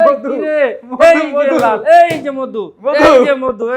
মধু এই যে মধু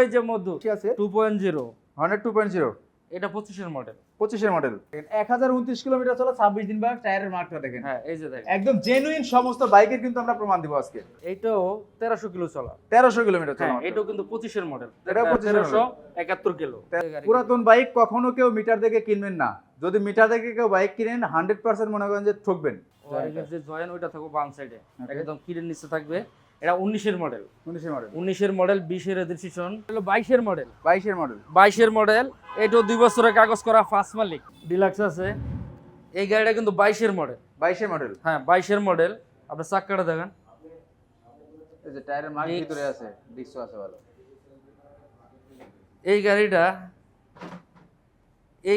এই যে মধু কি আছে 2.0 হর্নেট 2.0 এটা 25 এর মডেল 25 এর মডেল 1029 কিলোমিটার চলা 26 দিন বাদ টায়ারের মার্কটা দেখেন হ্যাঁ এই যে দেখেন একদম জেনুইন সমস্ত বাইকের কিন্তু আমরা প্রমাণ দিব আজকে এইটাও 1300 কিলো চলা 1300 কিলোমিটার চলা হ্যাঁ মাত্র। এটাও কিন্তু 25 এর মডেল এটাও 25 এর model। 1371 কিলো পুরাতন বাইক কখনো কেউ মিটার দেখে কিনবেন না, যদি মিটার দেখে কেউ বাইক কিনেন 100% মনে করেন যে ঠকবেন। ওয়ারিংয়ের যে জয়েন ওইটা থাকবে বাম সাইডে একদম কিরের নিচে থাকবে। এটা 19 এর মডেল 19 এর মডেল 19 এর মডেল 20 এর রেজিস্ট্রেশন হলো 22 এর মডেল 22 এর মডেল 22 এর মডেল এটাও 2 বছরের কাগজ করা ফার্স্ট মালিক ডিলাক্স আছে। এই গাড়িটা কিন্তু 22 এর মডেল 22 এর মডেল হ্যাঁ 22 এর মডেল। আপনি চাকাটা দেখেন এই যে টায়ারের মার্ক Disc। ভিতরে আছে, ডিস্কও আছে ভালো। এই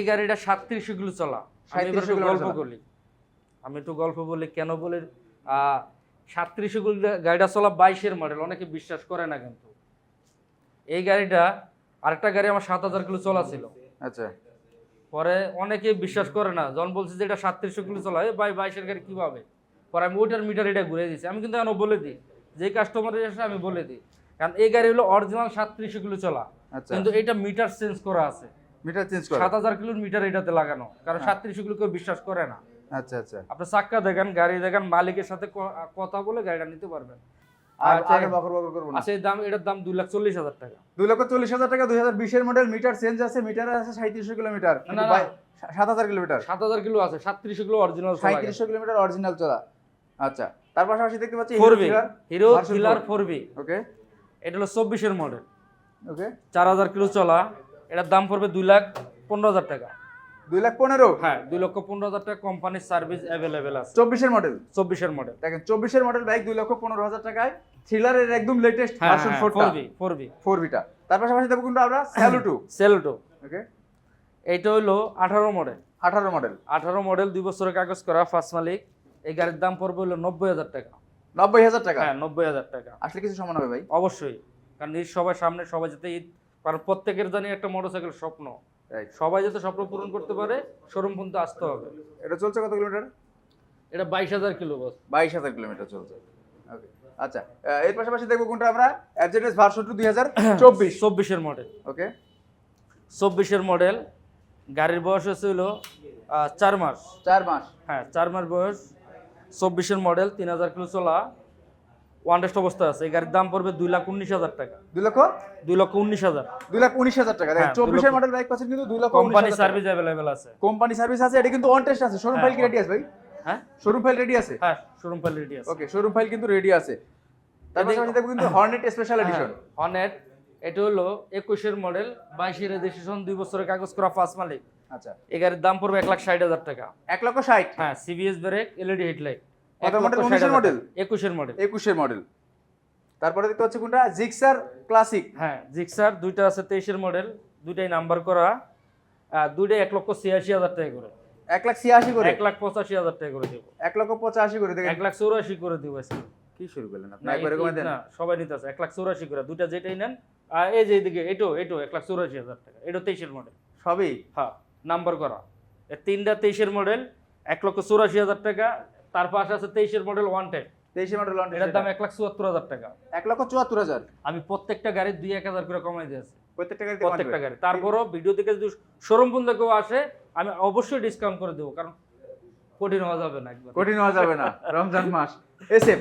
গাড়িটা 3700 কিলো চলা। আমি এবার 3700 একটু কিলো গল্প চলা। বলি, আমি একটু গল্প বলি কেন বলি। 3700 কিলো গাড়িটা চলা 22 এর মডেল, অনেকে বিশ্বাস করে না কিন্তু। এই গাড়িটা আরেকটা গাড়ি আমার 7000 কিলো চলা ছিল, আচ্ছা পরে অনেকে বিশ্বাস করে না, যখন বলছে যে এটা 3700 কিলো চলা, এ ভাই 22 এর গাড়ি কিভাবে, পরে আমি ওইটার মিটার এটা ঘুরে দিয়েছি। আমি কিন্তু এখন বলে দিই, যে কাস্টমারের এসে আমি বলে দিই, কারণ এই গাড়ি হলো অরিজিনাল 3700 কিলো চলা, আচ্ছা কিন্তু এটা মিটার চেঞ্জ করা আছে, মিটার চেঞ্জ করা 7000 কিলোর মিটার এটাতে লাগানো, কারণ 3700 কিলো কেউ বিশ্বাস করে না। আচ্ছা আচ্ছা আপনি চাক্কা দেখেন, গাড়ি দেখেন, মালিকের সাথে কথা বলে গাড়িটা নিতে পারবেন। আর আচ্ছা, আগে বকর বকর করব না। আচ্ছা এটার দাম 2,40,000 টাকা। 2,40,000 টাকা 2020 এর মডেল, মিটার চেঞ্জ আছে, মিটারে আছে 3700 কিলোমিটার, না, না। 7000 কিলোমিটার, 7000 কিলো আছে, 3700 কিলো অরিজিনাল 3700 কিলোমিটার অরিজিনাল চলা। আচ্ছা তার পাশাপাশি দেখতে পাচ্ছি 4V হিরো version কিলার 4। 4V, ওকে এটা হলো 24 এর মডেল, ওকে 4000 কিলো চলা। এটার দাম পড়বে 2,15,000 টাকা। 2,15,000 হ্যাঁ 2,15,000 টাকা, কোম্পানির সার্ভিস অ্যাভেলেবেল আছে। 24 এর মডেল 24 এর মডেল দেখেন, 24 এর মডেল বাইক 2,15,000 টাকায়, থ্রিলারের একদম লেটেস্ট হ্যাঁ ভার্সন 4টা 4V 4Vটা। তার পাশাপাশি দেখব কিন্তু আমরা স্যালুটো। সেলটো, ওকে এইটা হলো 18 মডেল 18 মডেল 18 মডেল 2 বছরের কাগজ করা ফার্স্ট মালিক। এই গাড়ির দাম পড়বে হলো 90,000 টাকা। 90,000 টাকা। হ্যাঁ 90,000 টাকা আসলে কিছু সমান হবে ভাই? অবশ্যই, কারণ ঈদ সবাই সামনে, সবাই যাতে ঈদ, কারণ প্রত্যেকের জানি একটা মোটরসাইকেল স্বপ্ন, রাইট। সবাই যাতে স্বপ্ন পূরণ করতে পারে, শোরুম পর্যন্ত আসতে হবে। এটা চলছে কত কিলোমিটার? এটা 22,000 কিলো বস। 22,000 কিলোমিটার চলছে। ওকে আচ্ছা এর পাশাপাশি দেখব কোনটা আমরা, এফজেডএস ভার্সন 2 2024। 24 এর মডেল ওকে 24 এর মডেল। গাড়ির বয়স হচ্ছে হলো 4 মাস। 4 মাস। হ্যাঁ 4 মাস বয়স। 24 এর মডেল, 3000 কিলো চলা, ওয়ান টেস্ট অবস্থায় আছে। এই গাড়ির দাম পড়বে 2,19,000 টাকা। 2,19,000 2,19,000 টাকা। দেখেন হ্যাঁ, 24 এর মডেল বাইক পাচ্ছেন কিন্তু কোম্পানি 2,19,000 সার্ভিস অ্যাভেলেবেল আছে। কোম্পানি সার্ভিস আছে, এটা কিন্তু অন টেস্ট আছে, শোরুম হ্যাঁ, ফাইল কি রেডি আছে ভাই? হ্যাঁ শোরুম ফাইল রেডি আছে? হ্যাঁ শোরুম ফাইল রেডি আছে। ওকে শোরুম ফাইল কিন্তু রেডি আছে। তার এদিকে- পাশাপাশি দেখব কিন্তু হর্নেট স্পেশাল এডিশন। হর্নেট, এটা হলো 21 এর মডেল, 22 এর রেজিস্ট্রেশন, 2 বছরের কাগজ করা ফার্স্ট মালিক। আচ্ছা এই গাড়ির দাম পড়বে 1,60,000 টাকা। 1,60,000। হ্যাঁ সিবিএস ব্রেক, এলইডি হেডলাইট। কত মডেল? 19 এর মডেল? 21 এর মডেল। 21 এর মডেল। তারপরে দেখতে পাচ্ছি কোনটা, জিক্সার ক্লাসিক। হ্যাঁ জিক্সার দুইটা আছে 23 এর মডেল, দুইটাই নাম্বার করা, দুইটাই 1,86,000 টাকা করে। 1,86,000 করে? 1,85,000 টাকা করে দেবো। 1,85,000 করে। দেখেন 1,84,000 করে দিব আজকে। কি শুরু করলেন আপনি? না, একবার এরকম দেন। না সবাই নিতে আছে 1,84,000 করে, দুইটা যেটাই নেন। আর এই যে এইদিকে এটো 1,84,000 টাকা, এটা 23 এর মডেল। সবই হ্যাঁ নাম্বার করা। এই তিনটা 23 এর মডেল, 1,84,000 টাকা। তার পাশে আছে 23 এর মডেল 110, 23 এর মডেল এটার দাম 1,74,000 টাকা। 1,74,000। আমি প্রত্যেকটা গাড়ির 2-1,000 করে কমাই দিয়েছি, প্রত্যেকটা গাড়িতে প্রত্যেকটা গাড়ি। তারপরও ভিডিও থেকে যদি শোরুম পর্যন্ত কেউ আসে, আমি অবশ্যই ডিসকাউন্ট করে দেবো, কারণ কঠিন হওয়া যাবে না একবার। কঠিন হওয়া যাবে না, রমজান মাস। এসএফ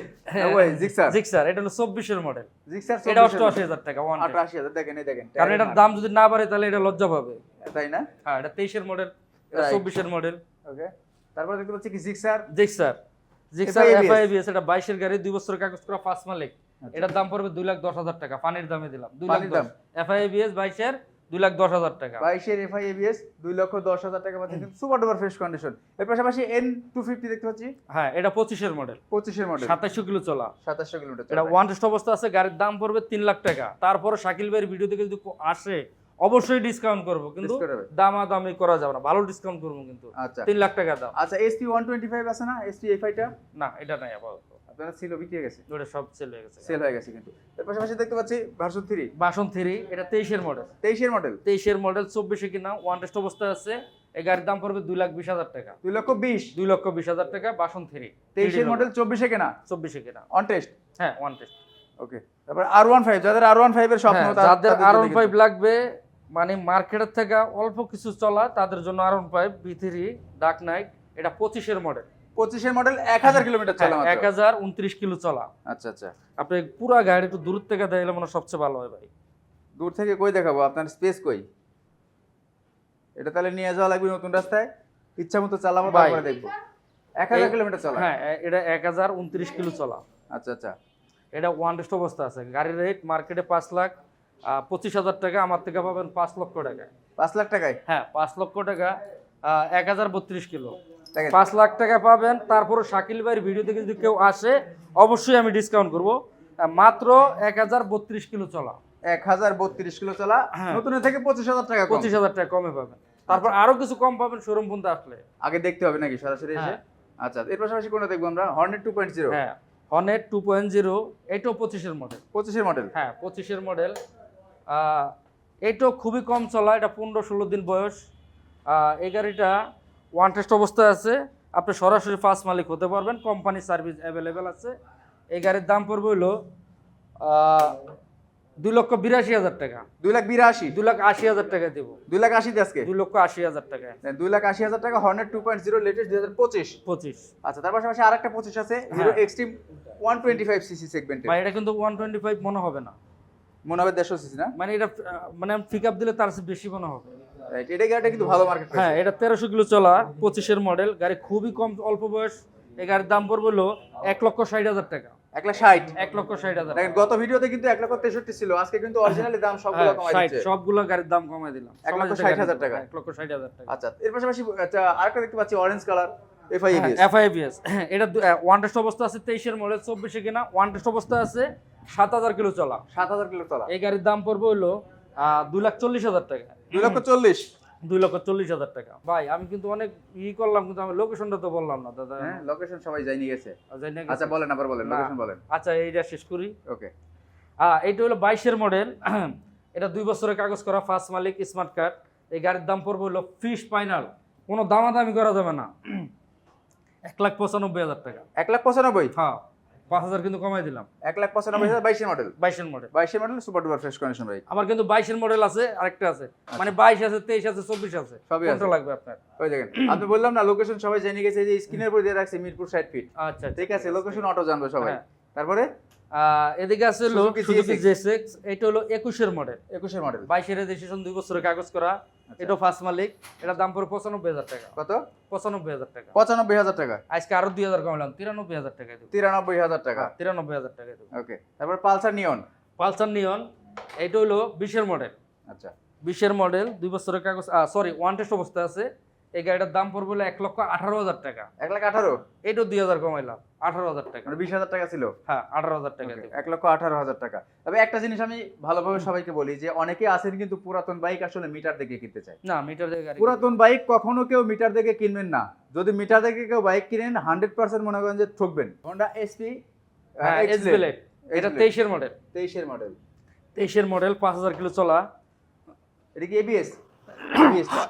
ওই জিক্সার। জিক্সার এটা হলো 24 এর মডেল, জিক্সার এটা 88,000 টাকা 110। 88,000। দেখেন এই দেখেন, কারণ এটার দাম যদি না বাড়ে তাহলে এটা লজ্জা পাবে। তাই না? হ্যাঁ এটা 23 এর মডেল, এটা Right. 24 এর মডেল। ওকে তারপরে দেখতে পাচ্ছি কি জিক্সার জিক্সার FIABS FIABS, এটা 22 এর গাড়ি, 2 বছরের কাগজ করা ফার্স্ট মালিক। এটার দাম পড়বে 2,10,000 টাকা। পানির দামে দিলাম পানির দাম। 2,10,000। FIABS 22 এর 2,10,000 টাকা। 22 এর FIABS 2,10,000 টাকা পাচ্ছেন কিন্তু সুপার ডুপার ফ্রেশ কন্ডিশন। এর পাশাপাশি N250 দেখতে পাচ্ছি, হ্যাঁ এটা 25 এর মডেল, 25 এর মডেল, 2700 কিলো চলা। 2700 কিলোমিটার। এটা ওয়ান টেস্ট অবস্থা আছে, গাড়ির দাম পড়বে 3 লাখ টাকা। তারপরে শাকিল ভাইয়ের ভিডিও থেকে যদি আসে অবশ্যই ডিসকাউন্ট করবো, কিন্তু Discount হবে। দামাদামি করা যাবে না, ভালো ডিসকাউন্ট করবো কিন্তু। আচ্ছা 3 লাখ টাকা দাম। আচ্ছা ST 125 আছে না, ST A5 টা না এটা নাই আপাতত, আপনারা ছিল বিক্রি হয়ে গেছে, ওটা সব সেল হয়ে গেছে। সেল হয়ে গেছে কিন্তু। এর পাশাপাশি দেখতে পাচ্ছি ভার্সন 3 বাসন 3, এটা 23 এর মডেল, 23 এর মডেল, 23 এর মডেল, 24 কিনা, ওয়ান টেস্ট অবস্থায় আছে। এই গাড়ির দাম পড়বে 2,20,000 টাকা। 2,20,000। 2,20,000 টাকা বাসন 3। 23 এর মডেল 24 এ কেনা, 24 কিনা। On test. হ্যাঁ ওয়ান টেস্ট। ওকে, তারপর R15, যাদের R15 এর স্বপ্ন হ্যাঁ, তাদের যাদের জন্য R15 কিন্তু। লাগবে মানে মার্কেটের থেকে অল্প কিছু চলা তাদের জন্য R15 B3 ডার্ক নাইট, এটা 25-এর মডেল। 25 এর মডেল 1000 কিলোমিটার চলা মাত্র। 1029 কিলো চলা। আচ্ছা আচ্ছা, আপনি পুরো গাড়ি একটু দূর থেকে দেখলে মনে হয় সবচেয়ে ভালো হয় ভাই। দূর থেকে কই দেখাবো, আপনার স্পেস কই? এটা তাহলে নিয়ে যাওয়া লাগবে নতুন রাস্তায়, ইচ্ছা মতো চালাবো, ভাই, তারপরে দেখবো। 1000 কিলোমিটার চলা। হ্যাঁ, এটা 1029 কিলো চলা। আচ্ছা আচ্ছা, এটা ওয়ান টেস্ট অবস্থা আছে। গাড়ির রেট মার্কেটে 5,25,000 টাকা, আমার থেকে পাবেন 5 লক্ষ টাকায়। 5 লাখ টাকায় হ্যাঁ 5 লক্ষ টাকা, 1032 কিলো, দেখেন। 5 লাখ টাকা পাবেন। তারপরে শাকিল ভাইয়ের ভিডিও থেকে যদি কেউ আসে অবশ্যই আমি ডিসকাউন্ট করব। মাত্র 1032 কিলো চলা, 1032 কিলো চলা, হ্যাঁ। নতুনের থেকে 25,000 টাকা কম। 25,000 টাকা কমে পাবেন। তারপর আরো কিছু কম পাবেন শোরুম পর্যন্ত আসলে। আগে দেখতে হবে নাকি সরাসরি এসে? হ্যাঁ। আচ্ছা, এর পাশাপাশি কোনটা দেখবো আমরা? হর্নেট 2.0। হ্যাঁ হর্নেট 2.0, এটাও 25-এর মডেল। 25 এর মডেল। হ্যাঁ 25-এর মডেল। এটাও খুবই কম চলা, এটা 15-16 দিন বয়স। এই গাড়িটা ওয়ান টেস্ট অবস্থায় আছে, আপনি সরাসরি ফার্স্ট মালিক হতে পারবেন, কোম্পানি সার্ভিস অ্যাভেলেবেল আছে। এই গাড়ির দাম পড়বে হলো 2,82,000 টাকা। 2,82,000। 2,80,000 টাকা দেবো। 2,80,000 আজকে। 2,80,000 টাকায় 2,80,000 টাকা হর্নেট 2.0 লেটেস্ট 2025। 25। আচ্ছা, তার পাশাপাশি আরেকটা 25 আছে, হিরো এক্সট্রিম 125 সিসি সেগমেন্টে। ভাই এটা কিন্তু 125 মনে হবে না, মনে হবে 150 সিসি না? মানে এটা মানে পিক আপ দিলে তার চেয়ে বেশি মনে হবে। রাইট, এটা গাড়িটা কিন্তু ভালো মার্কেট। হ্যাঁ এটা 1300 কিলো চলা, 25-এর মডেল গাড়ি, খুবই কম অল্প বয়স। এই গাড়ির দাম পড়বে হলো 1,60,000 টাকা। 1,60,000। 1,60,000 দেখেন গত ভিডিওতে কিন্তু 1,63,000 ছিল, আজকে কিন্তু অরিজিনালি দাম সবগুলো কমাই দিচ্ছে। সবগুলো গাড়ির দাম কমাই দিলাম। 1,60,000 টাকা। 1,60,000 টাকা। আচ্ছা, এর পাশাপাশি আচ্ছা আরেকটা দেখতে পাচ্ছি অরেঞ্জ কালার FIABS। FIABS, এটা ওয়ান টেস্ট অবস্থা আছে, 23-এর মডেল, 24-এ কেনা, ওয়ান টেস্ট অবস্থা আছে, 7,000 কিলো চলা। 7,000 কিলো চলা। এই গাড়ির দাম পড়বে হলো 2,40,000 টাকা। 2,40,000। 2,40,000 টাকা। ভাই আমি কিন্তু অনেক করলাম, কিন্তু আমি লোকেশনটা তো বললাম না দাদা। হ্যাঁ, লোকেশন সবাই জানিয়ে গেছে। জানি না আচ্ছা বলেন, আবার বলেন, না। লোকেশন বলেন। আচ্ছা এইটা শেষ করি। ওকে। এইটা হলো 22-এর মডেল, এটা 2 বছরের কাগজ করা, ফার্স্ট মালিক, স্মার্ট কার্ড। এই গাড়ির দাম পড়বে হলো ফিক্স ফাইনাল, কোনো দামাদামি করা যাবে না, 1,95,000 টাকা। 1,95,000। হ্যাঁ 5,000 কিন্তু কমাই দিলাম। 1,95,000 22 মডেল। 22-এর model. 22 model super duper fresh condition ভাই। আমার কিন্তু 22-এর মডেল আছে, আরেকটা আছে, মানে 22 আছে, 23 আছে, 24 আছে, সবই আছে। কোনটা লাগবে আপনার? ওই দেখেন, আপনি বললাম না লোকেশন সবাই জেনে গেছে, এই যে স্ক্রিনের উপর দিয়ে রাখছে মিরপুর 60 ফিট। আচ্ছা ঠিক আছে, লোকেশন অটো জানবে সবাই। হ্যাঁ। তারপরে এদিকে আছে হলো Suzuki সুজুকি GSX। GSX, এটা হলো 21-এর মডেল, 21 মডেল। 22-এর রেজিস্ট্রেশন, 2 বছরের কাগজ করা, এটা ফার্স্ট মালিক। এটার দাম পড়ে 95,000 টাকা। কত? 95,000 টাকা। 95,000 টাকা। আজকে আরো 2,000 কমালাম, 93,000 টাকা দেবো। 93,000 টাকা। 93,000 টাকা দেবো। ওকে, তারপর পালসার নিয়ন। পালসার নিয়ন, এটা হলো 20-এর মডেল। আচ্ছা, 20-এর মডেল, 2 বছরের কাগজ, সরি ওয়ান টেস্ট অবস্থায় আছে। এই গাড়িটার দাম পড়বে হলো 1,18,000 টাকা। 1,18,000। এটাও 2,000 কমাইলাম, 18,000 টাকা। মানে 20,000 টাকা ছিল। হ্যাঁ 18,000 টাকা দেবো। 1,18,000 টাকা। তবে একটা জিনিস আমি ভালোভাবে সবাইকে বলি যে অনেকে আছেন কিন্তু পুরাতন বাইক আসলে মিটার দেখে কিনতে চায়। না মিটার দিয়ে গাড়ি, পুরাতন বাইক কখনো কেউ মিটার দেখে কিনবেন না। যদি মিটার দেখে কেউ বাইক কিনেন 100% মনে করেন যে ঠকবেন। Honda SP এক্সব্লেড, এটা 23-এর মডেল। 23-এর মডেল। 23-এর মডেল, 5,000 কিলো চলা। এটা কি ABS? ABS টা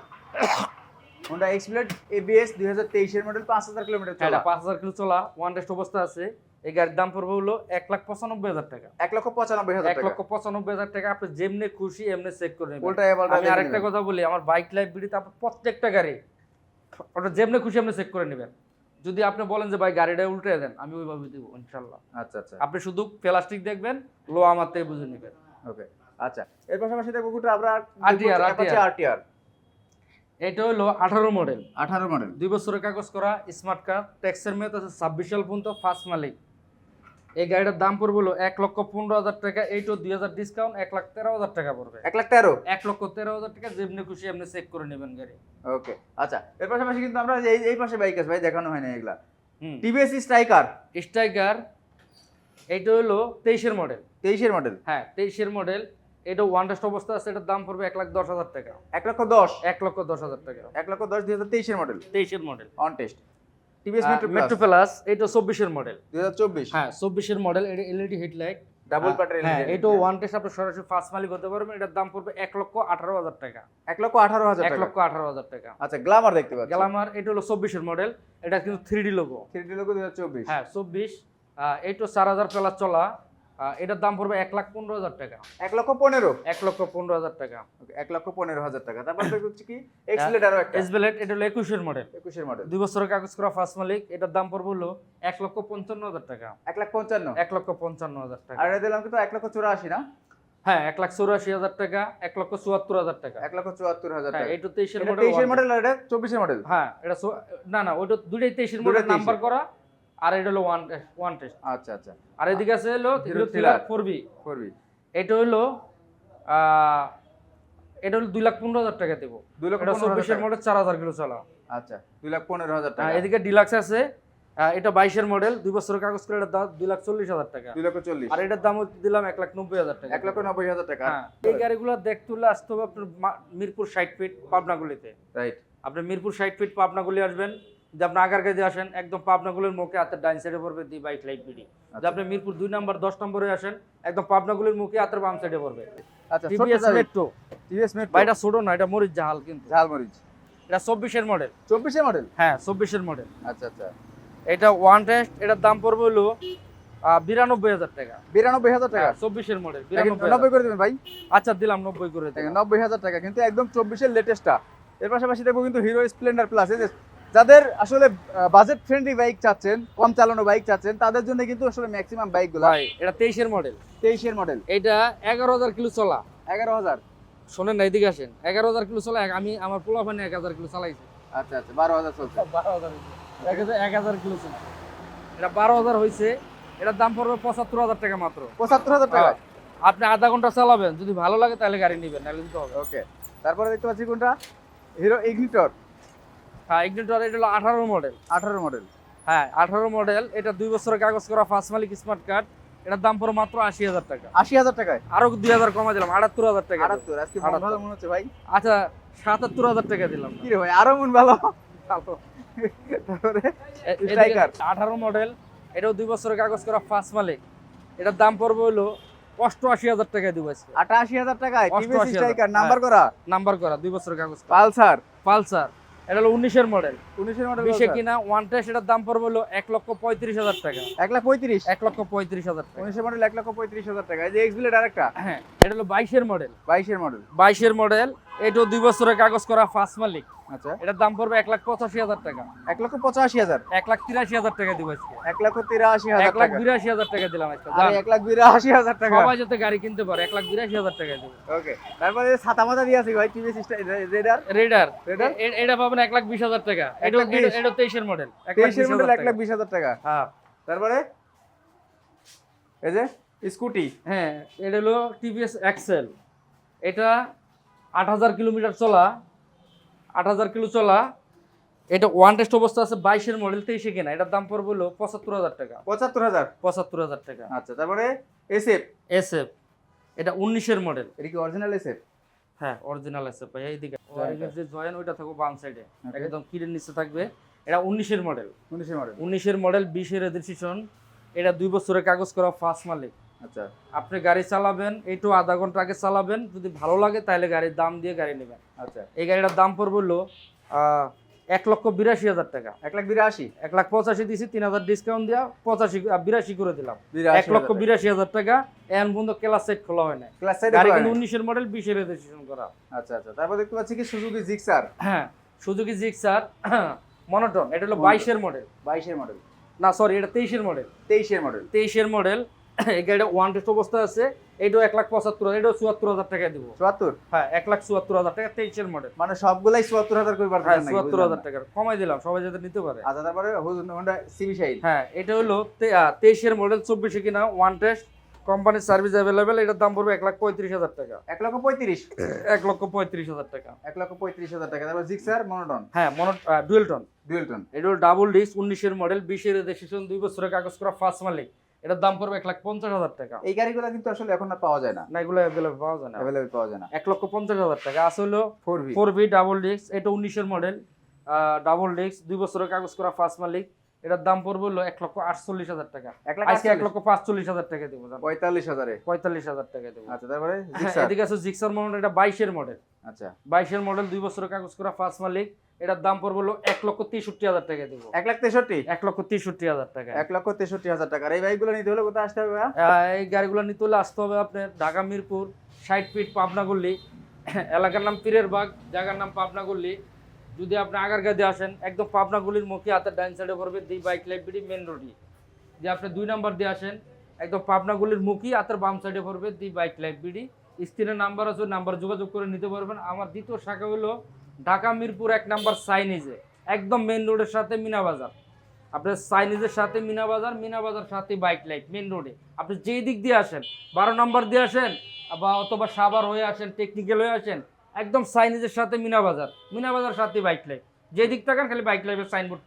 Honda Xblade ABS 2023 এর মডেল, 5,000 কিলোমিটার এটা চলা। 5,000 কিলো চলা, ওয়ান টেস্ট অবস্থা আছে। এই গাড়ির দাম পড়বে হলো 1,95,000 টাকা। 1,95,000 টাকা। 1,95,000 টাকা। আপনি যেমনি খুশি এমনি চেক করে নেবেন। উল্টায় পাল্টায় আমি আরেকটা কথা বলি, আমার বাইক লাইফ ভিডিওতে আপনি প্রত্যেকটা গাড়ি ওটা যেমনি খুশি এমনি চেক করে নেবেন। যদি আপনি বলেন যে ভাই গাড়িটা উল্টে দেন, আমি ওইভাবে দিব ইনশাআল্লাহ। আচ্ছা আচ্ছা, আপনি শুধু প্লাস্টিক দেখবেন, লো আমার থেকে বুঝে নেবেন। ওকে। আচ্ছা, এর পাশাপাশি দেখবো কোনটা আমরা? RTR, RTR। এটা হলো 18 মডেল, 18 মডেল। 2 বছরের কাগজ করা, স্মার্ট কার্ড, ট্যাক্সের মেয়াদ আছে 26 সাল পর্যন্ত, ফার্স্ট মালিক। এই গাড়িটার দাম পড়বে হলো 1,15,000 টাকা। এইটাও 2,000 ডিসকাউন্ট, 1,13,000 টাকা পড়বে। 1,13,000। 1,13,000 টাকা, যেমনি খুশি এমনি চেক করে নেবেন গাড়ি। ওকে। আচ্ছা, এর পাশাপাশি কিন্তু আমরা এই পাশে বাইক আছে ভাই, দেখানো হয় না এগুলা। হুম, TVS স্ট্রাইকার, স্ট্রাইকার, এইটা হলো 23-এর মডেল। 23-এর মডেল। হ্যাঁ 23-এর মডেল, এটা ওয়ান টেস্ট অবস্থা আছে। এটার দাম পড়বে 1,10,000 টাকা। 1,10,000। 1,10,000 টাকা। 1,10,000 2023-এর মডেল, 23-এর model. On test. TVS metro plus, এটা 24-এর মডেল। 2024। হ্যাঁ 24-এর মডেল, এটা এলইডি হেডলাইট, ডাবল প্যাটার হ্যাঁ LED। এটাও ওয়ান টেস্ট, আপনি সরাসরি ফার্স্ট মালিক হতে পারবেন। এটার দাম পড়বে 1,18,000 টাকা। 1,18,000 টাকা। 1,18,000 টাকা। আচ্ছা, গ্ল্যামার দেখতে পাচ্ছি। গ্ল্যামার, এটা হলো 24-এর মডেল, এটা কিন্তু 3D লোগো। 3D logo 2024। হ্যাঁ 24, এইটা 4000 প্লাস চলা, এটার দাম পড়বে 1,15,000 টাকা। 1,15,000 1,15,000 টাকা। 1,15,000 টাকা। তারপর তো হচ্ছে কি এক্সপ্লেড আরো একটা এসবেলেট, এটা হলো 21 এর মডেল, 21 এর মডেল, 2 বছরের কাগজ করা ফার্স্ট মালিক। এটার দাম পড়বে হলো 1,55,000 টাকা। 1,55,000 1,55,000 টাকা। আর এটা দিলাম কিন্তু 1,84,000 না? হ্যাঁ, 1,84,000 টাকা, 1,74,000 টাকা। 1,74,000 হ্যাঁ, টাকা। এটা 23 এর এটা মডেল। 23 এর মডেল আর এটা 24 এর মডেল। হ্যাঁ, এটা না না, ওইটা দুইটাই 23 এর মডেল, 23 নাম্বার করা। আর এটা হলো ওয়ান টেস্ট। আচ্ছা আচ্ছা। আর এদিকে আছে হলো Hero হিরো থ্রিলার 4B। এটা হলো এটা হলো 2,15,000 টাকা দেব। 2,15,000 এটা 24 এর মডেল, 4000 কিলো চলা। আচ্ছা, 2,15,000 টাকা। এদিকে ডিলাক্স আছে, এটা 22 এর মডেল, 2 বছরের কাগজ করে, এটার দাম 2,40,000 টাকা। 2,40,000 আর এটার দাম দিলাম 1,90,000 টাকা। 1,90,000 টাকা। হ্যাঁ, এই গাড়িগুলো দেখতে হলে আসতে হবে আপনার মিরপুর 60 ফিট পাবনাগুলিতে। রাইট। আপনি মিরপুর 60 ফিট পাবনাগুলি আসবেন, যে আপনি আগারগাঁও দিয়ে আসেন, একদম পাবনাগুলির মুখে হাতের ডাইন সাইডে পড়বে দি বাইক লাইট বিডি। যে আপনি মিরপুর 2 নাম্বার 10 নম্বরে আসেন, একদম পাবনাগুলির মুখে হাতের বাম সাইডে পড়বে। আচ্ছা, টিভিএস মেট্রো। TVS metro. ভাই এটা ছোট না, এটা মরিচ জাহাল কিন্তু। ঝালমরিচ। এটা 24 এর মডেল। 24 এর মডেল। হ্যাঁ, 24 এর মডেল। আচ্ছা আচ্ছা। এটা ওয়ান টেস্ট, এটার দাম পড়বে হলো 92,000 টাকা। 92,000 টাকা। 24 এর মডেল, 90 করে দিবেন ভাই। আচ্ছা, দিলাম 90 করে দিলাম। 90,000 টাকা কিন্তু একদম 24 এর লেটেস্টটা। এর পাশাপাশি দেখবো কিন্তু হিরো স্প্লেন্ডার প্লাস। এই যে যাদের আসলে বাজেট ফ্রেন্ডলি বাইক চাচ্ছেন, কম চালানো বাইক চাচ্ছেন, তাদের জন্য কিন্তু আসলে ম্যাক্সিমাম বাইকগুলো। ভাই এটা 23 এর মডেল। 23 এর মডেল। এটা 11,000 কিলো চলা। 11,000। শোনেন না, এদিকে আসেন। 11,000 কিলো চলা, আমি আমার পোলাপানে 1,000 কিলো চালাইছি। আচ্ছা আচ্ছা, 12,000 চলছে। 1,000 কিলো চলা। এটা 12,000 হয়েছে। এটার দাম পড়বে 75,000 টাকা মাত্র। 75,000 টাকা। আপনি আধা ঘন্টা চালাবেন, যদি ভালো লাগে তাহলে গাড়ি নেবেন, নাহলে দিতে হবে। ওকে। তারপরে দেখতে পাচ্ছি কোনটা, হিরো ইগনিটর। হ্যাঁ, ইগনিটর, এটা হলো 18 মডেল। 18 মডেল। হ্যাঁ, 18 মডেল। এটা 2 বছরের কাগজ করা ফার্স্ট মালিক স্মার্ট কার্ড। এটার দাম পড়বে মাত্র 80,000 টাকা। 80,000 টাকায়। আরো 2,000 কমা দিলাম, 78,000 টাকা। 78। আজকে মন ভালো মনে হচ্ছে ভাই। আচ্ছা, 77,000 টাকা দিলাম। কি রে ভাই, আরো মন ভালো। তারপরে স্ট্রাইকার 18 মডেল, এটাও 2 বছরের কাগজ করা ফার্স্ট মালিক। এটার দাম পড়বে হলো 88,000 টাকা দিব আজকে। 88,000 টাকায় টিভিএস 88,000 স্ট্রাইকার নাম্বার করা। নাম্বার করা, 2 বছরের কাগজ করা। পালসার। পালসার, এটা হলো 19 এর মডেল। 19 এর মডেল। 20 এ কিনা ওয়ান টেস্ট, এটার দাম পড়বে হলো 1,35,000 টাকা। 1,35,000। 1,35,000 টাকা। 19 এর মডেল 1,35,000 টাকা। এই যে এক্সপ্লেড আরেকটা। হ্যাঁ, এটা হলো 22 এর মডেল। 22 এর মডেল। 22 এর মডেল, এটাও 2 বছরের কাগজ করা ফার্স্ট মালিক। আচ্ছা। এটার দাম পড়বে 1,85,000 টাকা। 1,85,000। 1,83,000 টাকা দিব আজকে। 1,83,000 টাকা। 1,82,000 টাকা দিলাম আজকে। আরে 1,82,000 টাকা। সবাই যাতে গাড়ি কিনতে পারে, 1,82,000 টাকা দিব। ওকে। তারপরে ছাতা মাথা দিয়ে আছে ভাই টিভিএস রেডার। Radar, radar? এটা পাবেন 1,20,000 টাকা। এটা 23 এর মডেল। 23 এর মডেল 1,20,000 টাকা। হ্যাঁ। তারপরে এই যে স্কুটি। হ্যাঁ, এটা হলো টিভিএস এক্সেল। এটা 8,000 কিলোমিটার চলা, 8,000 কিলো চলা। এটা ওয়ান টেস্ট অবস্থা আছে, 22 এর মডেল, 23 এ কেনা। এটার দাম পড়বে হলো 75,000 টাকা। 75,000। 75,000 টাকা। আচ্ছা। তারপরে এসএফ। এসএফ, এটা 19 এর মডেল। এটা কি অরিজিনাল এসএফ? হ্যাঁ, অরিজিনাল এসএফ ভাই। এইদিকে জয়েন্ট। যে জয়েন ওইটা থাকবে বাম সাইডে, Okay. একদম কিরের নিচে থাকবে। এটা 19 এর মডেল। 19 এর মডেল। 19 এর মডেল, 20 এর রেজিস্ট্রেশন। এটা 2 বছরের কাগজ করা ফার্স্ট মালিক। আচ্ছা। আপনি গাড়ি চালাবেন, এইটু আধা ঘন্টা আগে চালাবেন, যদি ভালো লাগে তাহলে গাড়ির দাম দিয়ে গাড়ি নেবেন। আচ্ছা। এই গাড়িটার দাম পড়বে হলো 1,82,000 টাকা। 1,82,000। 1,85,000 দিয়েছি, 3,000 ডিসকাউন্ট দিয়া 82 করে দিলাম। 82,000 1,82,000 টাকা। এখন পর্যন্ত ক্লাস সেট খোলা হয় না। ক্লাস সাইডে গাড়ি কিন্তু 19 এর মডেল, 20 এর রেজিস্ট্রেশন করা। আচ্ছা আচ্ছা। তারপর দেখতে পাচ্ছি কি সুজুকি জিক্সার। হ্যাঁ, সুজুকি জিক্সার মনোটন। এটা হলো 22 এর মডেল। 22 এর মডেল। না সরি, এটা 23 এর মডেল। 23 এর মডেল। 23 এর মডেল। এই গাড়িটা ওয়ান টেস্ট অবস্থা আছে। এটাও 1,75,000, এটাও 74,000 টাকা দিব। 74। হ্যাঁ, 1,74,000 টাকা, 23 এর মডেল। মানে সবগুলাই 74,000 করে হ্যাঁ, পারতেছেন নাকি? 74,000 টাকা কমাই দিলাম, সবাই যাতে নিতে পারে। আচ্ছা। তারপরে হোন্ডা সিবি শাইন। হ্যাঁ, এটা হলো 23 এর মডেল, 24 এ কিনা, ওয়ান টেস্ট, কোম্পানির সার্ভিস অ্যাভেলেবেল। এটার দাম পড়বে 1,35,000 টাকা। 1,35,000। 1,35,000 টাকা। 1,35,000 টাকা। তারপর জিক্সার মনোটন। হ্যাঁ, ডুয়েলটন। ডুয়েলটন। এটা হলো ডাবল ডিস্ক, 19 এর মডেল, 20 এর রেজিস্ট্রেশন, 2 বছরের কাগজ করা ফার্স্ট মালিক। এটার দাম পড়বে 1,50,000 টাকা। এই গাড়িগুলো কিন্তু আসলে এখন আর পাওয়া যায় না। না, এগুলো অ্যাভেলেবল পাওয়া যায় না। अवेलेबल পাওয়া যায় না। 1,50,000 টাকা। আছে হলো 4V। 4V double disc. এটা 19 এর মডেল, ডাবল ডিস্ক, 2 বছরের কাগজ করা ফার্স্ট মালিক। এটার দাম পড়বে হলো 1,48,000 টাকা। 1,48,000 আজকে 1,45,000 টাকা দেবো, 45,000-এ। 45,000 টাকা দেবো। আচ্ছা, তারপরে হ্যাঁ, জিক্সার। এদিকে আছে জিক্সার মডেল, এটা 22-এর মডেল। আচ্ছা, 22-এর মডেল, 2 বছরের কাগজ করা, ফার্স্ট মালিক। এটার দাম পড়বে হলো 1,63,000 টাকা দেবো। 1,63,000? 1,63,000 টাকা। 1,63,000 টাকা। আর এই বাইকগুলো নিতে হলে কোথায় আসতে হবে ভাইয়া? এই গাড়িগুলো নিতে হলে আসতে হবে আপনার ঢাকা মিরপুর 60 ফিট পাবনা গল্লি, এলাকার নাম পীরের বাগ, জায়গার নাম পাবনা গল্লি। যদি আপনি আগারগাঁও দিয়ে আসেন, একদম পাবনা গলির মুখে হাতের ডাইন সাইডে পড়বে দি বাইক লাইব্রেরি মেন রোডই। যে আপনি 2 নাম্বার দিয়ে আসেন, একদম পাবনা গলির মুখে হাতের বাম সাইডে পড়বে দি বাইক লাইব্রেরি। স্ক্রিনে নাম্বার আছে, নাম্বার যোগাযোগ করে নিতে পারবেন। আমার দ্বিতীয় শাখা হলো ঢাকা মিরপুর 1 নাম্বার চাইনিজে, একদম মেন রোডের সাথে মিনা বাজার। আপনার চাইনিজের সাথে মিনা বাজার সাথে বাইক লাইফ মেন রোডে। আপনি যেই দিক দিয়ে আসেন, 12 নম্বর দিয়ে আসেন বা অথবা সাভার হয়ে আসেন, টেকনিক্যাল হয়ে আসেন, একদম চাইনিজের সাথে মিনা বাজার সাথে বাইক লাইফ। যে দিক তাকান খালি বাইক লাইফের সাইনবোর্ড